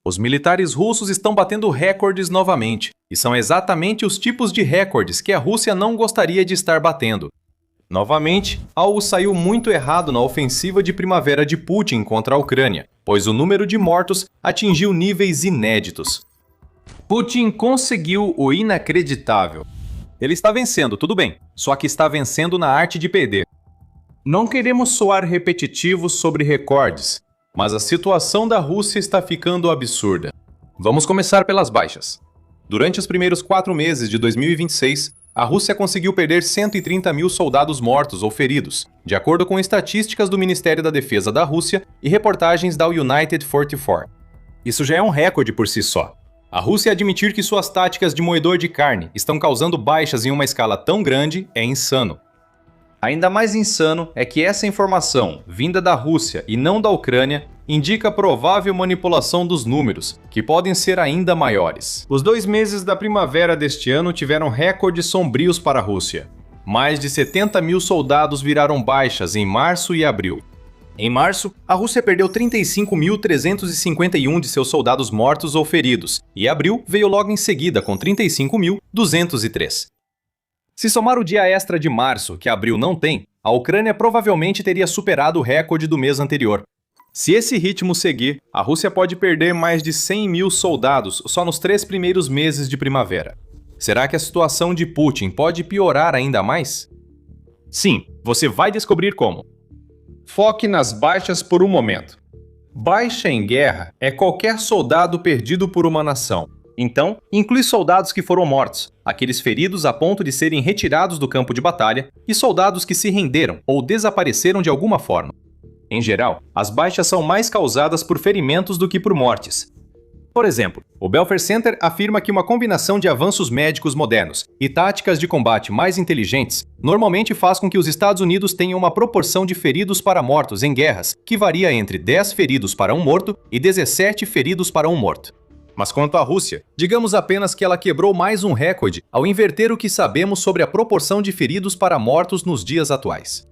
Os militares russos estão batendo recordes novamente, e são exatamente os tipos de recordes que a Rússia não gostaria de estar batendo. Novamente, algo saiu muito errado na ofensiva de primavera de Putin contra a Ucrânia, pois o número de mortos atingiu níveis inéditos. Putin conseguiu o inacreditável. Ele está vencendo, tudo bem, só que está vencendo na arte de perder. Não queremos soar repetitivos sobre recordes, mas a situação da Rússia está ficando absurda. Vamos começar pelas baixas. Durante os primeiros 4 meses de 2026, a Rússia conseguiu perder 130 mil soldados mortos ou feridos, de acordo com estatísticas do Ministério da Defesa da Rússia e reportagens da United 44. Isso já é um recorde por si só. A Rússia admitir que suas táticas de moedor de carne estão causando baixas em uma escala tão grande é insano. Ainda mais insano é que essa informação, vinda da Rússia e não da Ucrânia, indica provável manipulação dos números, que podem ser ainda maiores. Os 2 meses da primavera deste ano tiveram recordes sombrios para a Rússia. Mais de 70 mil soldados viraram baixas em março e abril. Em março, a Rússia perdeu 35.351 de seus soldados mortos ou feridos, e abril veio logo em seguida com 35.203. Se somar o dia extra de março, que abril não tem, a Ucrânia provavelmente teria superado o recorde do mês anterior. Se esse ritmo seguir, a Rússia pode perder mais de 100 mil soldados só nos 3 primeiros meses de primavera. Será que a situação de Putin pode piorar ainda mais? Sim, você vai descobrir como. Foque nas baixas por um momento. Baixa em guerra é qualquer soldado perdido por uma nação. Então, inclui soldados que foram mortos, aqueles feridos a ponto de serem retirados do campo de batalha e soldados que se renderam ou desapareceram de alguma forma. Em geral, as baixas são mais causadas por ferimentos do que por mortes. Por exemplo, o Belfer Center afirma que uma combinação de avanços médicos modernos e táticas de combate mais inteligentes normalmente faz com que os Estados Unidos tenham uma proporção de feridos para mortos em guerras que varia entre 10 feridos para um morto e 17 feridos para um morto. Mas quanto à Rússia, digamos apenas que ela quebrou mais um recorde ao inverter o que sabemos sobre a proporção de feridos para mortos nos dias atuais.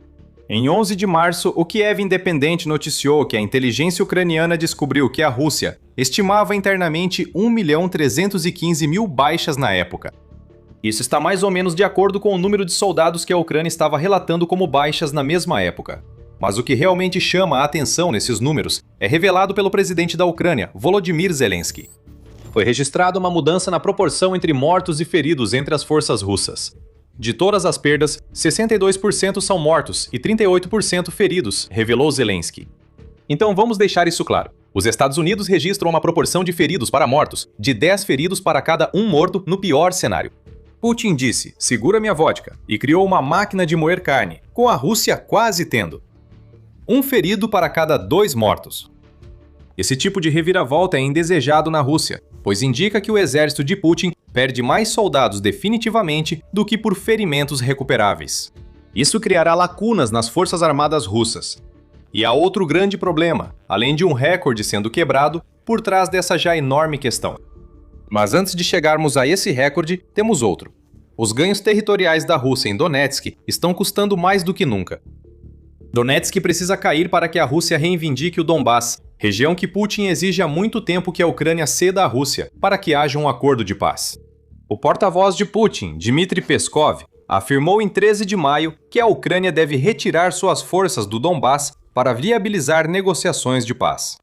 Em 11 de março, o Kiev Independente noticiou que a inteligência ucraniana descobriu que a Rússia estimava internamente 1.315.000 baixas na época. Isso está mais ou menos de acordo com o número de soldados que a Ucrânia estava relatando como baixas na mesma época. Mas o que realmente chama a atenção nesses números é revelado pelo presidente da Ucrânia, Volodymyr Zelensky. Foi registrada uma mudança na proporção entre mortos e feridos entre as forças russas. De todas as perdas, 62% são mortos e 38% feridos, revelou Zelensky. Então vamos deixar isso claro. Os Estados Unidos registram uma proporção de feridos para mortos, de 10 feridos para cada um morto no pior cenário. Putin disse, segura minha vodka, e criou uma máquina de moer carne, com a Rússia quase tendo 1 ferido para cada 2 mortos. Esse tipo de reviravolta é indesejado na Rússia, pois indica que o exército de Putin perde mais soldados definitivamente do que por ferimentos recuperáveis. Isso criará lacunas nas forças armadas russas. E há outro grande problema, além de um recorde sendo quebrado, por trás dessa já enorme questão. Mas antes de chegarmos a esse recorde, temos outro. Os ganhos territoriais da Rússia em Donetsk estão custando mais do que nunca. Donetsk precisa cair para que a Rússia reivindique o Donbass, região que Putin exige há muito tempo que a Ucrânia ceda à Rússia, para que haja um acordo de paz. O porta-voz de Putin, Dmitry Peskov, afirmou em 13 de maio que a Ucrânia deve retirar suas forças do Donbass para viabilizar negociações de paz.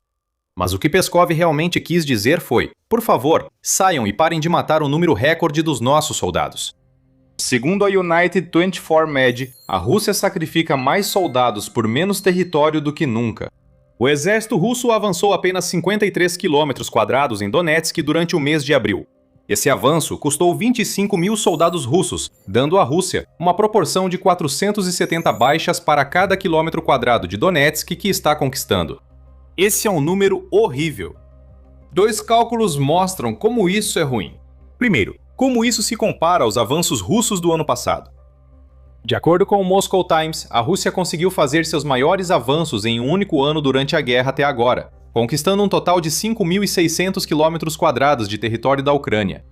Mas o que Peskov realmente quis dizer foi, por favor, saiam e parem de matar o número recorde dos nossos soldados. Segundo a United 24 Med, a Rússia sacrifica mais soldados por menos território do que nunca. O exército russo avançou apenas 53 km² em Donetsk durante o mês de abril. Esse avanço custou 25 mil soldados russos, dando à Rússia uma proporção de 470 baixas para cada quilômetro quadrado de Donetsk que está conquistando. Esse é um número horrível. 2 cálculos mostram como isso é ruim. Primeiro, como isso se compara aos avanços russos do ano passado. De acordo com o Moscow Times, a Rússia conseguiu fazer seus maiores avanços em um único ano durante a guerra até agora, conquistando um total de 5.600 km² de território da Ucrânia.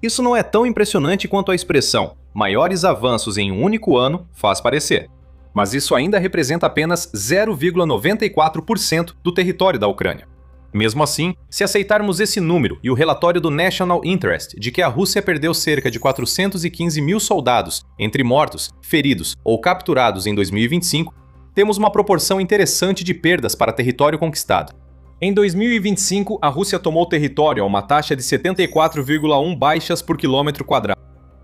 Isso não é tão impressionante quanto a expressão maiores avanços em um único ano faz parecer. Mas isso ainda representa apenas 0,94% do território da Ucrânia. Mesmo assim, se aceitarmos esse número e o relatório do National Interest de que a Rússia perdeu cerca de 415 mil soldados, entre mortos, feridos ou capturados em 2025, temos uma proporção interessante de perdas para território conquistado. Em 2025, a Rússia tomou território a uma taxa de 74,1 baixas por quilômetro quadrado.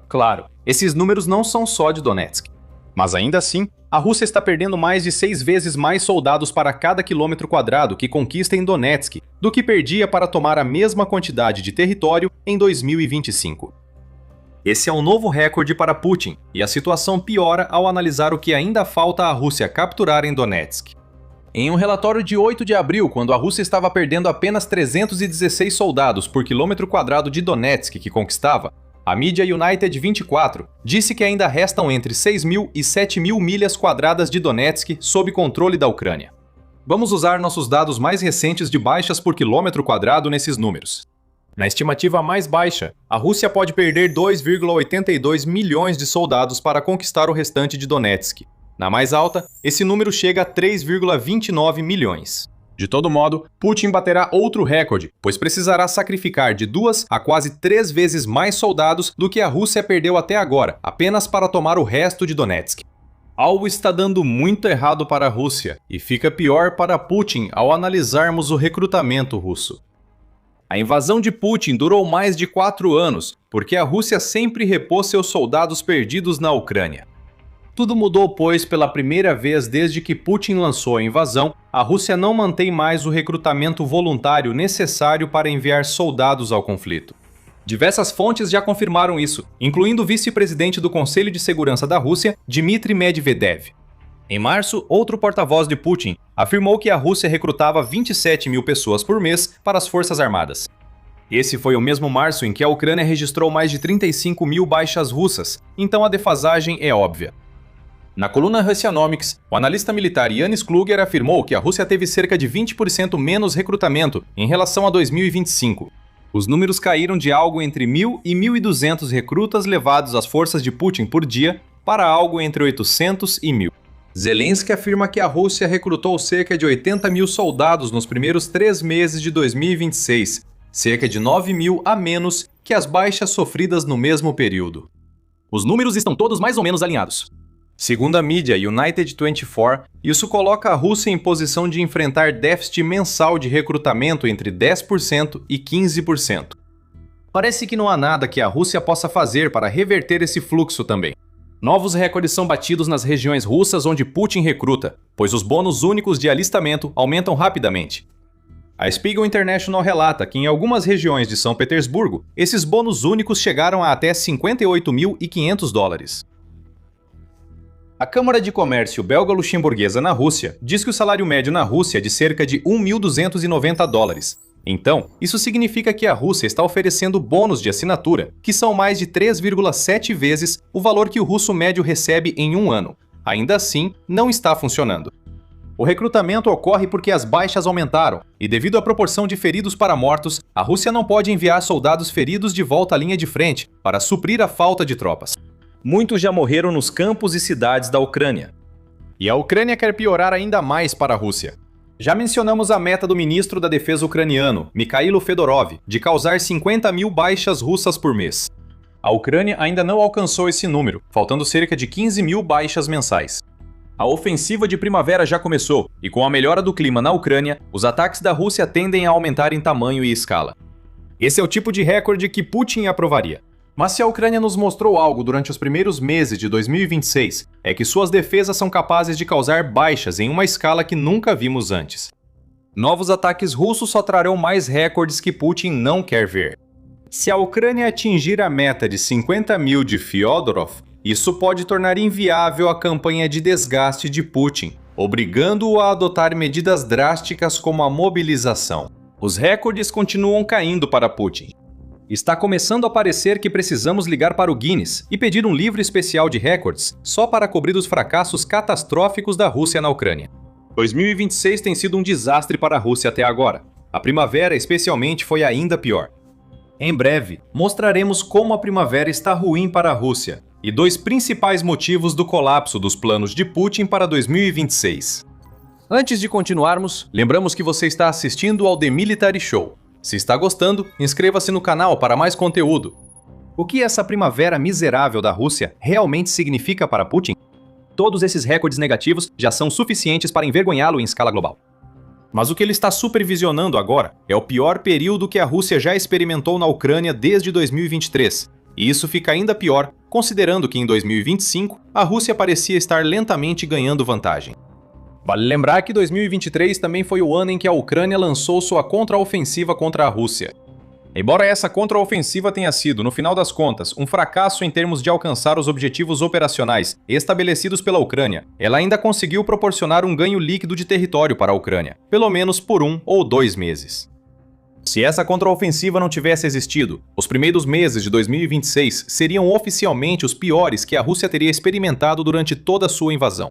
Claro, esses números não são só de Donetsk. Mas ainda assim, a Rússia está perdendo mais de 6 vezes mais soldados para cada quilômetro quadrado que conquista em Donetsk do que perdia para tomar a mesma quantidade de território em 2025. Esse é um novo recorde para Putin, e a situação piora ao analisar o que ainda falta à Rússia capturar em Donetsk. Em um relatório de 8 de abril, quando a Rússia estava perdendo apenas 316 soldados por quilômetro quadrado de Donetsk que conquistava, a mídia United 24 disse que ainda restam entre 6.000 e 7.000 milhas quadradas de Donetsk sob controle da Ucrânia. Vamos usar nossos dados mais recentes de baixas por quilômetro quadrado nesses números. Na estimativa mais baixa, a Rússia pode perder 2,82 milhões de soldados para conquistar o restante de Donetsk. Na mais alta, esse número chega a 3,29 milhões. De todo modo, Putin baterá outro recorde, pois precisará sacrificar de 2 a quase 3 vezes mais soldados do que a Rússia perdeu até agora, apenas para tomar o resto de Donetsk. Algo está dando muito errado para a Rússia, e fica pior para Putin ao analisarmos o recrutamento russo. A invasão de Putin durou mais de 4 anos, porque a Rússia sempre repôs seus soldados perdidos na Ucrânia. Tudo mudou, pois, pela primeira vez desde que Putin lançou a invasão, a Rússia não mantém mais o recrutamento voluntário necessário para enviar soldados ao conflito. Diversas fontes já confirmaram isso, incluindo o vice-presidente do Conselho de Segurança da Rússia, Dmitry Medvedev. Em março, outro porta-voz de Putin afirmou que a Rússia recrutava 27 mil pessoas por mês para as Forças Armadas. Esse foi o mesmo março em que a Ucrânia registrou mais de 35 mil baixas russas, então a defasagem é óbvia. Na coluna Russianomics, o analista militar Yanis Kluger afirmou que a Rússia teve cerca de 20% menos recrutamento em relação a 2025. Os números caíram de algo entre 1.000 e 1.200 recrutas levados às forças de Putin por dia para algo entre 800 e 1.000. Zelensky afirma que a Rússia recrutou cerca de 80 mil soldados nos primeiros 3 meses de 2026, cerca de 9 mil a menos que as baixas sofridas no mesmo período. Os números estão todos mais ou menos alinhados. Segundo a mídia United 24, isso coloca a Rússia em posição de enfrentar déficit mensal de recrutamento entre 10% e 15%. Parece que não há nada que a Rússia possa fazer para reverter esse fluxo também. Novos recordes são batidos nas regiões russas onde Putin recruta, pois os bônus únicos de alistamento aumentam rapidamente. A Spiegel International relata que em algumas regiões de São Petersburgo, esses bônus únicos chegaram a até $58.500. A Câmara de Comércio belga-luxemburguesa na Rússia diz que o salário médio na Rússia é de cerca de $1.290. Então, isso significa que a Rússia está oferecendo bônus de assinatura, que são mais de 3,7 vezes o valor que o russo médio recebe em um ano. Ainda assim, não está funcionando. O recrutamento ocorre porque as baixas aumentaram, e devido à proporção de feridos para mortos, a Rússia não pode enviar soldados feridos de volta à linha de frente para suprir a falta de tropas. Muitos já morreram nos campos e cidades da Ucrânia. E a Ucrânia quer piorar ainda mais para a Rússia. Já mencionamos a meta do ministro da Defesa ucraniano, Mikhailo Fedorov, de causar 50 mil baixas russas por mês. A Ucrânia ainda não alcançou esse número, faltando cerca de 15 mil baixas mensais. A ofensiva de primavera já começou, e com a melhora do clima na Ucrânia, os ataques da Rússia tendem a aumentar em tamanho e escala. Esse é o tipo de recorde que Putin aprovaria. Mas se a Ucrânia nos mostrou algo durante os primeiros meses de 2026, é que suas defesas são capazes de causar baixas em uma escala que nunca vimos antes. Novos ataques russos só trarão mais recordes que Putin não quer ver. Se a Ucrânia atingir a meta de 50 mil de Fyodorov, isso pode tornar inviável a campanha de desgaste de Putin, obrigando-o a adotar medidas drásticas como a mobilização. Os recordes continuam caindo para Putin. Está começando a parecer que precisamos ligar para o Guinness e pedir um livro especial de recordes só para cobrir os fracassos catastróficos da Rússia na Ucrânia. 2026 tem sido um desastre para a Rússia até agora. A primavera, especialmente, foi ainda pior. Em breve, mostraremos como a primavera está ruim para a Rússia e 2 principais motivos do colapso dos planos de Putin para 2026. Antes de continuarmos, lembramos que você está assistindo ao The Military Show. Se está gostando, inscreva-se no canal para mais conteúdo. O que essa primavera miserável da Rússia realmente significa para Putin? Todos esses recordes negativos já são suficientes para envergonhá-lo em escala global. Mas o que ele está supervisionando agora é o pior período que a Rússia já experimentou na Ucrânia desde 2023. E isso fica ainda pior, considerando que em 2025 a Rússia parecia estar lentamente ganhando vantagem. Vale lembrar que 2023 também foi o ano em que a Ucrânia lançou sua contraofensiva contra a Rússia. Embora essa contraofensiva tenha sido, no final das contas, um fracasso em termos de alcançar os objetivos operacionais estabelecidos pela Ucrânia, ela ainda conseguiu proporcionar um ganho líquido de território para a Ucrânia, pelo menos por 1 ou 2 meses. Se essa contraofensiva não tivesse existido, os primeiros meses de 2026 seriam oficialmente os piores que a Rússia teria experimentado durante toda a sua invasão.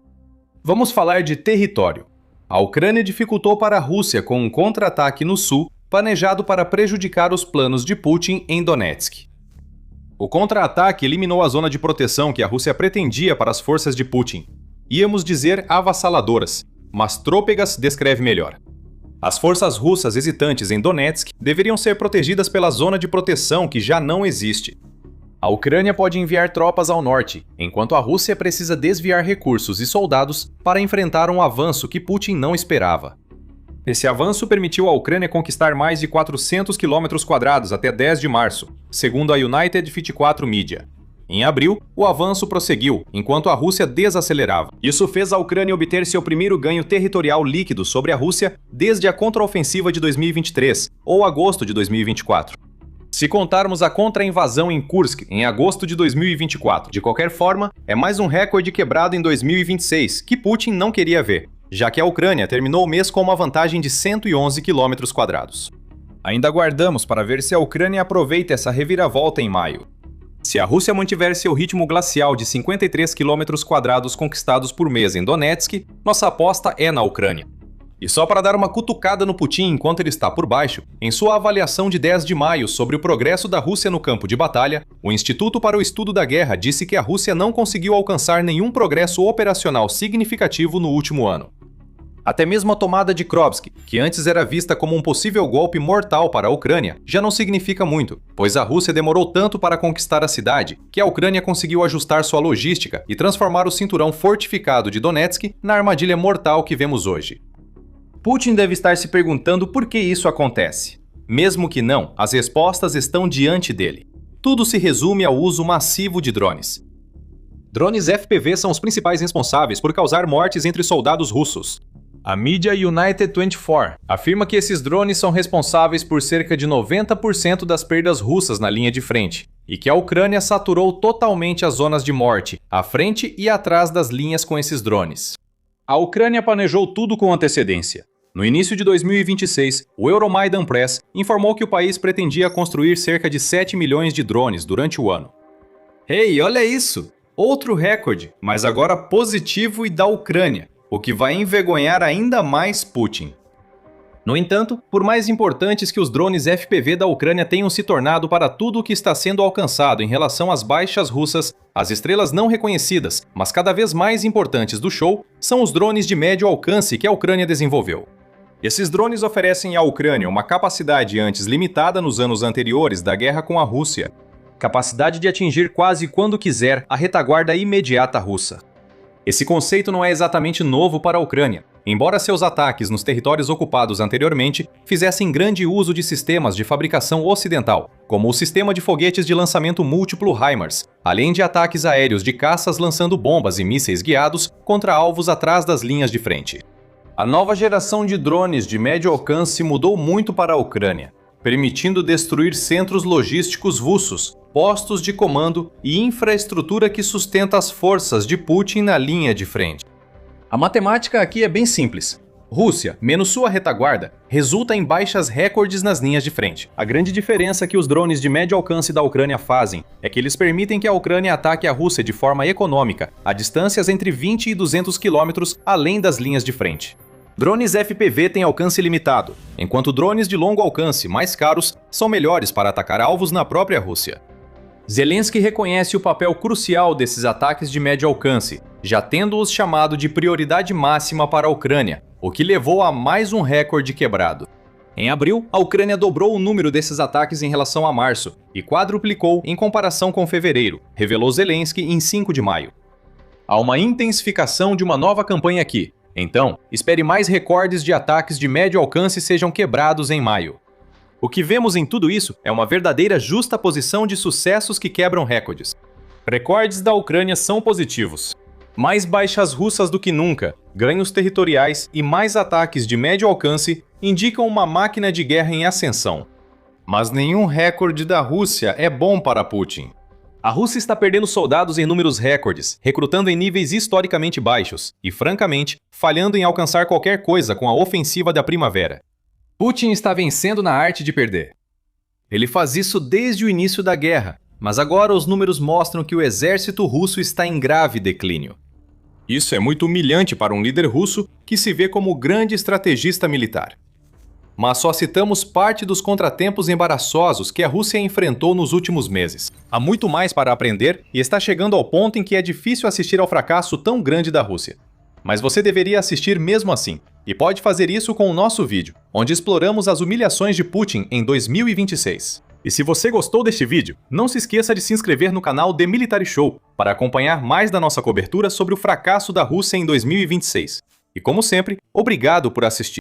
Vamos falar de território. A Ucrânia dificultou para a Rússia com um contra-ataque no sul, planejado para prejudicar os planos de Putin em Donetsk. O contra-ataque eliminou a zona de proteção que a Rússia pretendia para as forças de Putin. Íamos dizer avassaladoras, mas Trópegas descreve melhor. As forças russas hesitantes em Donetsk deveriam ser protegidas pela zona de proteção que já não existe. A Ucrânia pode enviar tropas ao norte, enquanto a Rússia precisa desviar recursos e soldados para enfrentar um avanço que Putin não esperava. Esse avanço permitiu à Ucrânia conquistar mais de 400 km² até 10 de março, segundo a United 54 Media. Em abril, o avanço prosseguiu, enquanto a Rússia desacelerava. Isso fez a Ucrânia obter seu primeiro ganho territorial líquido sobre a Rússia desde a contraofensiva de 2023, ou agosto de 2024. Se contarmos a contra-invasão em Kursk em agosto de 2024, de qualquer forma, é mais um recorde quebrado em 2026, que Putin não queria ver, já que a Ucrânia terminou o mês com uma vantagem de 111 km². Ainda aguardamos para ver se a Ucrânia aproveita essa reviravolta em maio. Se a Rússia mantiver seu ritmo glacial de 53 km² conquistados por mês em Donetsk, nossa aposta é na Ucrânia. E só para dar uma cutucada no Putin enquanto ele está por baixo, em sua avaliação de 10 de maio sobre o progresso da Rússia no campo de batalha, o Instituto para o Estudo da Guerra disse que a Rússia não conseguiu alcançar nenhum progresso operacional significativo no último ano. Até mesmo a tomada de Krovsk, que antes era vista como um possível golpe mortal para a Ucrânia, já não significa muito, pois a Rússia demorou tanto para conquistar a cidade que a Ucrânia conseguiu ajustar sua logística e transformar o cinturão fortificado de Donetsk na armadilha mortal que vemos hoje. Putin deve estar se perguntando por que isso acontece. Mesmo que não, as respostas estão diante dele. Tudo se resume ao uso massivo de drones. Drones FPV são os principais responsáveis por causar mortes entre soldados russos. A mídia United 24 afirma que esses drones são responsáveis por cerca de 90% das perdas russas na linha de frente, e que a Ucrânia saturou totalmente as zonas de morte, à frente e atrás das linhas com esses drones. A Ucrânia planejou tudo com antecedência. No início de 2026, o Euromaidan Press informou que o país pretendia construir cerca de 7 milhões de drones durante o ano. Ei, olha isso! Outro recorde, mas agora positivo e da Ucrânia, o que vai envergonhar ainda mais Putin. No entanto, por mais importantes que os drones FPV da Ucrânia tenham se tornado para tudo o que está sendo alcançado em relação às baixas russas, as estrelas não reconhecidas, mas cada vez mais importantes do show, são os drones de médio alcance que a Ucrânia desenvolveu. Esses drones oferecem à Ucrânia uma capacidade antes limitada nos anos anteriores da guerra com a Rússia. Capacidade de atingir quase quando quiser a retaguarda imediata russa. Esse conceito não é exatamente novo para a Ucrânia, embora seus ataques nos territórios ocupados anteriormente fizessem grande uso de sistemas de fabricação ocidental, como o sistema de foguetes de lançamento múltiplo HIMARS, além de ataques aéreos de caças lançando bombas e mísseis guiados contra alvos atrás das linhas de frente. A nova geração de drones de médio alcance mudou muito para a Ucrânia, permitindo destruir centros logísticos russos, postos de comando e infraestrutura que sustenta as forças de Putin na linha de frente. A matemática aqui é bem simples. Rússia, menos sua retaguarda, resulta em baixas recordes nas linhas de frente. A grande diferença que os drones de médio alcance da Ucrânia fazem é que eles permitem que a Ucrânia ataque a Rússia de forma econômica, a distâncias entre 20 e 200 km além das linhas de frente. Drones FPV têm alcance limitado, enquanto drones de longo alcance, mais caros, são melhores para atacar alvos na própria Rússia. Zelensky reconhece o papel crucial desses ataques de médio alcance, já tendo-os chamado de prioridade máxima para a Ucrânia, o que levou a mais um recorde quebrado. Em abril, a Ucrânia dobrou o número desses ataques em relação a março e quadruplicou em comparação com fevereiro, revelou Zelensky em 5 de maio. Há uma intensificação de uma nova campanha aqui, então espere mais recordes de ataques de médio alcance sejam quebrados em maio. O que vemos em tudo isso é uma verdadeira justaposição de sucessos que quebram recordes. Recordes da Ucrânia são positivos. Mais baixas russas do que nunca, ganhos territoriais e mais ataques de médio alcance indicam uma máquina de guerra em ascensão. Mas nenhum recorde da Rússia é bom para Putin. A Rússia está perdendo soldados em números recordes, recrutando em níveis historicamente baixos e, francamente, falhando em alcançar qualquer coisa com a ofensiva da primavera. Putin está vencendo na arte de perder. Ele faz isso desde o início da guerra, mas agora os números mostram que o exército russo está em grave declínio. Isso é muito humilhante para um líder russo que se vê como grande estrategista militar. Mas só citamos parte dos contratempos embaraçosos que a Rússia enfrentou nos últimos meses. Há muito mais para aprender e está chegando ao ponto em que é difícil assistir ao fracasso tão grande da Rússia. Mas você deveria assistir mesmo assim, e pode fazer isso com o nosso vídeo, onde exploramos as humilhações de Putin em 2026. E se você gostou deste vídeo, não se esqueça de se inscrever no canal The Military Show para acompanhar mais da nossa cobertura sobre o fracasso da Rússia em 2026. E como sempre, obrigado por assistir.